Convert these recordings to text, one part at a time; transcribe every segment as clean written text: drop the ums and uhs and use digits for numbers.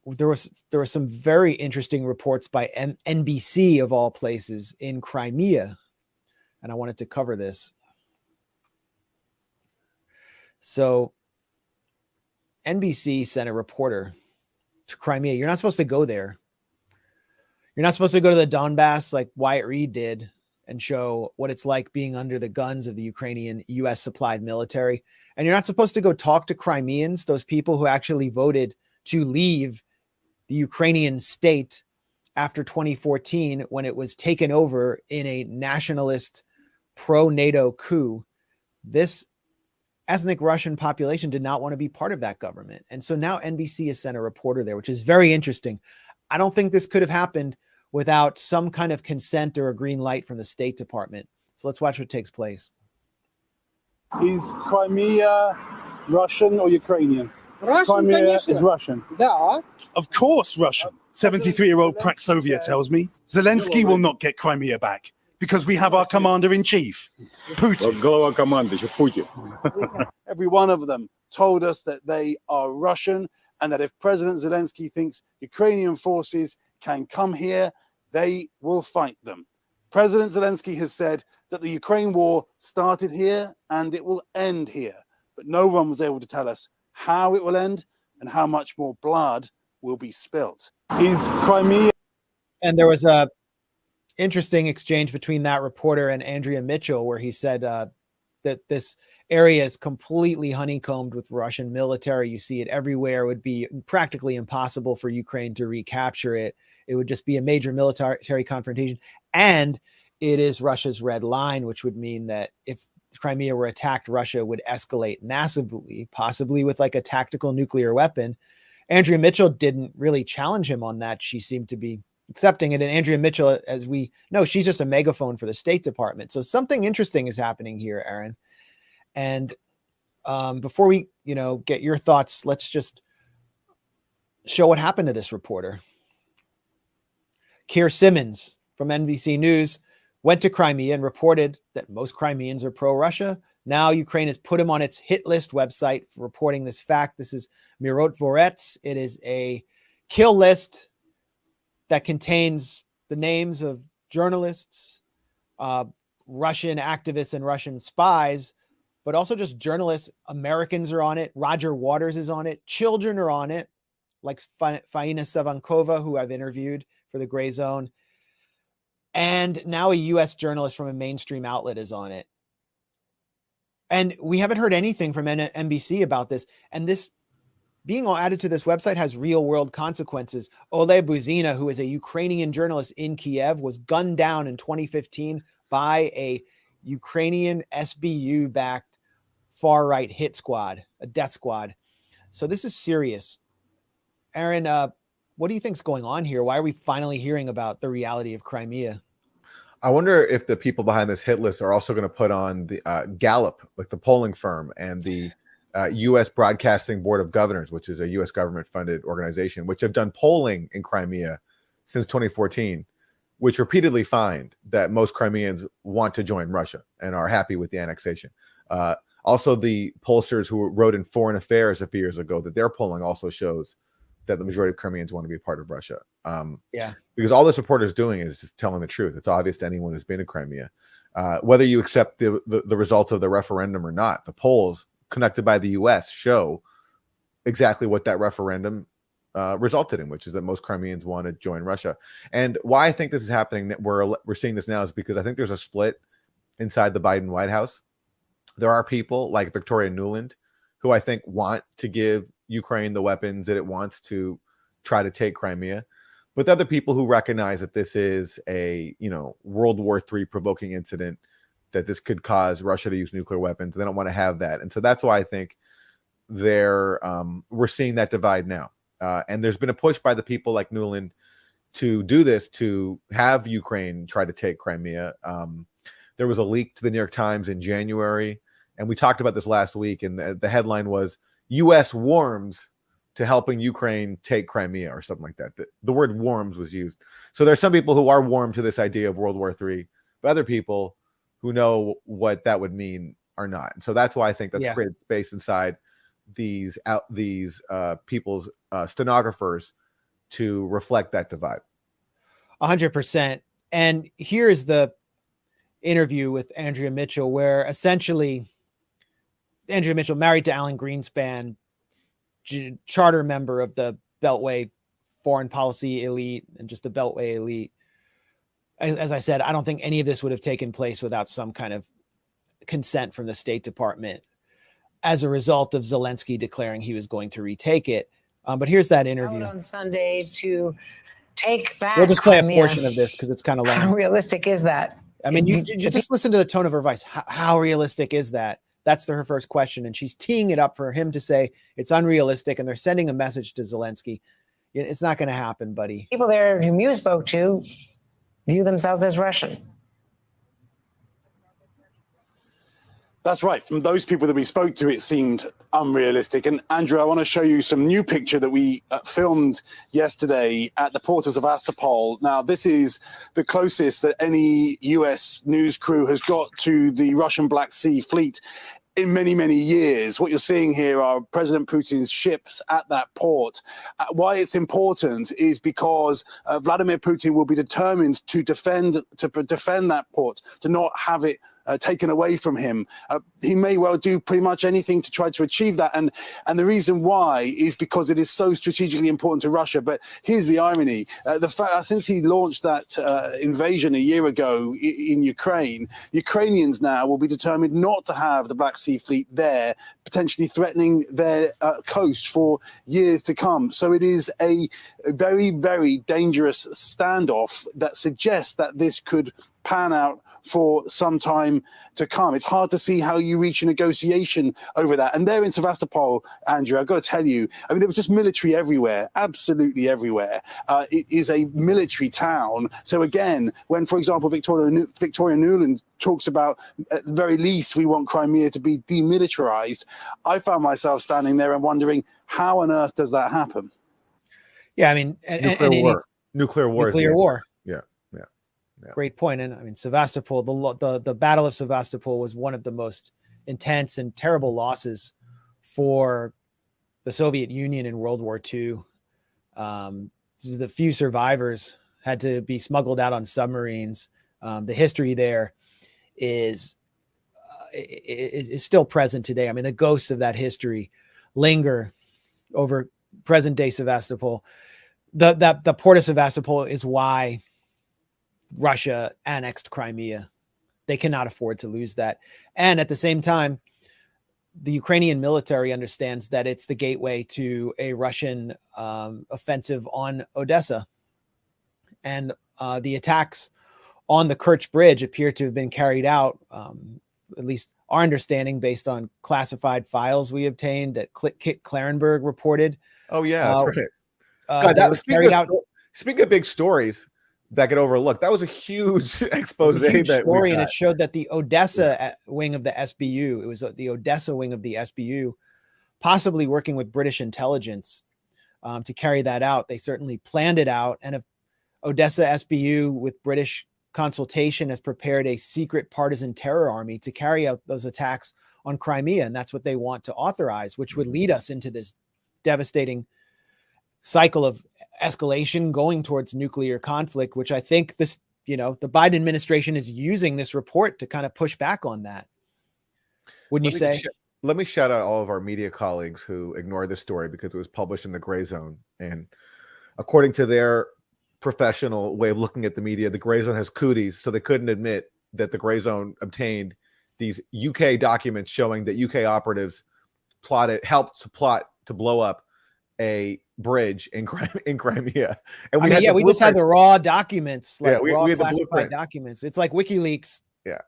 there were some very interesting reports by NBC of all places in Crimea, and I wanted to cover this. So NBC sent a reporter to Crimea. You're not supposed to go there. You're not supposed to go to the Donbass like Wyatt Reed did and show what it's like being under the guns of the Ukrainian US supplied military. And you're not supposed to go talk to Crimeans, those people who actually voted to leave the Ukrainian state after 2014 when it was taken over in a nationalist pro-NATO coup. This ethnic Russian population did not want to be part of that government. And so now NBC has sent a reporter there, which is very interesting. I don't think this could have happened without some kind of consent or a green light from the State Department. So let's watch what takes place. Is Crimea Russian or Ukrainian? Russian, Crimea конечно. is Russian. Да. Of course, Russian. 73-year-old crack Soviet tells me. Zelensky will not get Crimea back because we have our commander-in-chief, Putin. Голова команды, Putin. Every one of them told us that they are Russian and that if President Zelensky thinks Ukrainian forces can come here, they will fight them. President Zelensky has said that the Ukraine war started here and it will end here, but no one was able to tell us how it will end and how much more blood will be spilt. Is Crimea... And there was a interesting exchange between that reporter and Andrea Mitchell, where he said that this area is completely honeycombed with Russian military. You see it everywhere. It would be practically impossible for Ukraine to recapture it. It would just be a major military confrontation. And it is Russia's red line, which would mean that if Crimea were attacked, Russia would escalate massively, possibly with like a tactical nuclear weapon. Andrea Mitchell didn't really challenge him on that. She seemed to be accepting it. And Andrea Mitchell, as we know, she's just a megaphone for the State Department. So something interesting is happening here, Aaron. And before we, get your thoughts, let's just show what happened to this reporter. Keir Simmons from NBC News went to Crimea and reported that most Crimeans are pro-Russia. Now Ukraine has put him on its hit list website for reporting this fact. This is Mirot Vorets. It is a kill list that contains the names of journalists, Russian activists and Russian spies, but also just journalists. Americans are on it. Roger Waters is on it. Children are on it, like Faina Savankova, who I've interviewed for the Grayzone. And now a U.S. journalist from a mainstream outlet is on it. And we haven't heard anything from NBC about this. And this being all added to this website has real world consequences. Ole Buzina, who is a Ukrainian journalist in Kiev, was gunned down in 2015 by a Ukrainian SBU-backed far-right hit squad, a death squad. So this is serious. Aaron, what do you think is going on here? Why are we finally hearing about the reality of Crimea? I wonder if the people behind this hit list are also going to put on the Gallup, like the polling firm, and the U.S. Broadcasting Board of Governors, which is a U.S. government-funded organization, which have done polling in Crimea since 2014, which repeatedly find that most Crimeans want to join Russia and are happy with the annexation. Also, the pollsters who wrote in Foreign Affairs a few years ago that their polling also shows that the majority of Crimeans want to be a part of Russia. Because all this reporter is doing is just telling the truth. It's obvious to anyone who's been in Crimea. Whether you accept the results of the referendum or not, the polls conducted by the U.S. show exactly what that referendum resulted in, which is that most Crimeans want to join Russia. And why I think this is happening, we're seeing this now, is because I think there's a split inside the Biden White House. There are people like Victoria Nuland who I think want to give Ukraine the weapons that it wants to try to take Crimea. But the other people who recognize that this is a, World War III provoking incident, that this could cause Russia to use nuclear weapons. They don't want to have that. And so that's why I think we're seeing that divide now. And there's been a push by the people like Nuland to do this, to have Ukraine try to take Crimea. There was a leak to the New York Times in January, and we talked about this last week, and the headline was, U.S. warms to helping Ukraine take Crimea, or something like that. The word warms was used. So there's some people who are warm to this idea of World War III, but other people who know what that would mean are not. And so that's why I think that's created space inside these people's stenographers to reflect that divide. 100%. And here is the interview with Andrea Mitchell, where essentially Andrea Mitchell, married to Alan Greenspan, charter member of the Beltway foreign policy elite and just the Beltway elite. As I said, I don't think any of this would have taken place without some kind of consent from the State Department as a result of Zelensky declaring he was going to retake it. But here's that interview on Sunday to take back. We'll just play Crimea. a portion of this because it's kind of long. How realistic is that? I mean, you just listen to the tone of her voice. How realistic is that? That's her first question. And she's teeing it up for him to say it's unrealistic. And they're sending a message to Zelensky. It's not going to happen, buddy. People there whom you spoke to view themselves as Russian. That's right. From those people that we spoke to, it seemed unrealistic. And Andrew, I want to show you some new picture that we filmed yesterday at the port of Sevastopol. Now, this is the closest that any US news crew has got to the Russian Black Sea fleet in many, many years. What you're seeing here are President Putin's ships at that port. Why it's important is because Vladimir Putin will be determined to defend that port, to not have it taken away from him. He may well do pretty much anything to try to achieve that. And the reason why is because it is so strategically important to Russia. But here's the irony. The fact since he launched that invasion a year ago in Ukraine, Ukrainians now will be determined not to have the Black Sea fleet there, potentially threatening their coast for years to come. So it is a very, very dangerous standoff that suggests that this could pan out for some time to come. It's hard to see how you reach a negotiation over that. And there in Sevastopol, Andrew, I've got to tell you, I mean, there was just military everywhere, absolutely everywhere. It is a military town. So again, when, for example, Victoria Nuland talks about, at the very least, we want Crimea to be demilitarized, I found myself standing there and wondering, how on earth does that happen? Yeah, I mean, Nuclear war. Yeah. Great point. And I mean, Sevastopol, the Battle of Sevastopol was one of the most intense and terrible losses for the Soviet Union in World War II. The few survivors had to be smuggled out on submarines. The history there is still present today. I mean, the ghosts of that history linger over present day Sevastopol. The port of Sevastopol is why Russia annexed Crimea. They cannot afford to lose that. And at the same time, the Ukrainian military understands that it's the gateway to a Russian offensive on Odessa. And the attacks on the Kerch Bridge appear to have been carried out, at least our understanding, based on classified files we obtained that Kit Klarenberg reported. Oh, yeah, that's right. God, speaking of big stories that get overlooked, that was a huge expose. And it showed that the Odessa wing of the SBU, it was the Odessa wing of the SBU, possibly working with British intelligence to carry that out. They certainly planned it out. And if Odessa SBU with British consultation has prepared a secret partisan terror army to carry out those attacks on Crimea, and that's what they want to authorize, which would lead us into this devastating cycle of escalation going towards nuclear conflict, which I think the Biden administration is using this report to kind of push back on that. Wouldn't you say? Let me shout out all of our media colleagues who ignored this story because it was published in the Grayzone. And according to their professional way of looking at the media, the Grayzone has cooties, so they couldn't admit that the Grayzone obtained these UK documents showing that UK operatives helped to plot to blow up a bridge in Crimea. And we just had the raw documents, we had classified documents. It's like WikiLeaks. Yeah.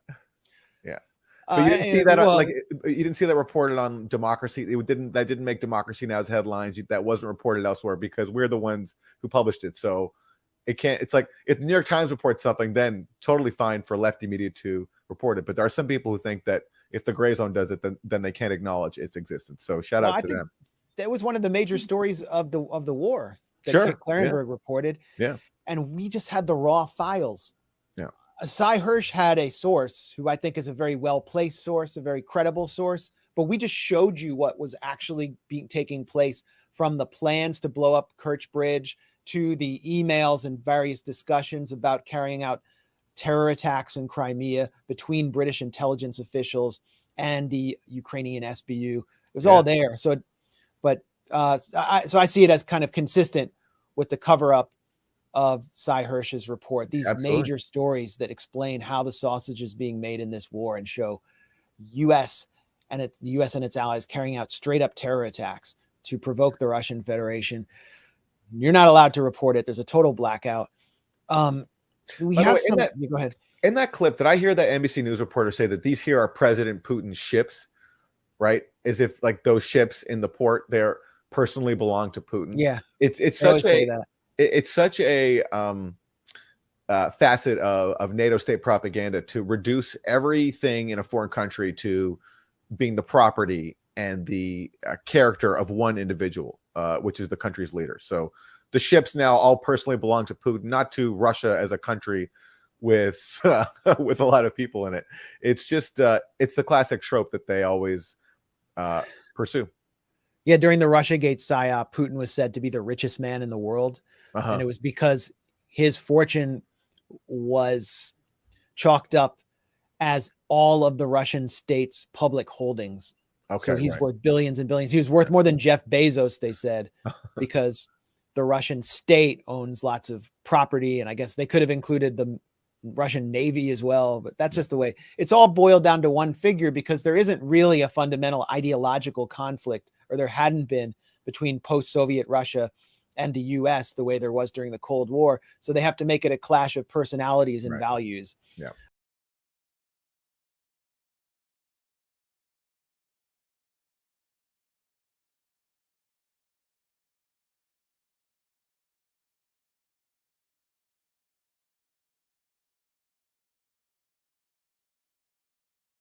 But you didn't see that you didn't see that reported on Democracy. That didn't make Democracy Now's headlines. That wasn't reported elsewhere because we're the ones who published it. So it can't. It's like if the New York Times reports something, then totally fine for lefty media to report it. But there are some people who think that if the Grayzone does it, then they can't acknowledge its existence. So shout out to them. That was one of the major stories of the war that Kit Klarenberg reported. Yeah. And we just had the raw files. Yeah. Cy Hirsch had a source who I think is a very well-placed source, a very credible source, but we just showed you what was actually taking place, from the plans to blow up Kerch Bridge to the emails and various discussions about carrying out terror attacks in Crimea between British intelligence officials and the Ukrainian SBU. It was all there. So, but I see it as kind of consistent with the cover-up of Cy Hirsch's report. These major stories that explain how the sausage is being made in this war and show the U.S. and its allies carrying out straight-up terror attacks to provoke the Russian Federation. You're not allowed to report it. There's a total blackout. We have some. Go ahead. In that clip, did I hear that NBC News reporter say that these here are President Putin's ships, right? As if like those ships in the port, they're personally belong to Putin. Yeah, it's such a facet of NATO state propaganda to reduce everything in a foreign country to being the property and the character of one individual, which is the country's leader. So the ships now all personally belong to Putin, not to Russia as a country with with a lot of people in it. It's just it's the classic trope that they always pursue. Yeah, during the Russiagate psyop, Putin was said to be the richest man in the world, and it was because his fortune was chalked up as all of the Russian state's public holdings. Okay, so he's worth billions and billions. He was worth more than Jeff Bezos, they said, because the Russian state owns lots of property, and I guess they could have included the Russian Navy as well, but that's just the way it's all boiled down to one figure, because there isn't really a fundamental ideological conflict, or there hadn't been, between post-Soviet Russia and the US the way there was during the Cold War. So they have to make it a clash of personalities and values. Yeah.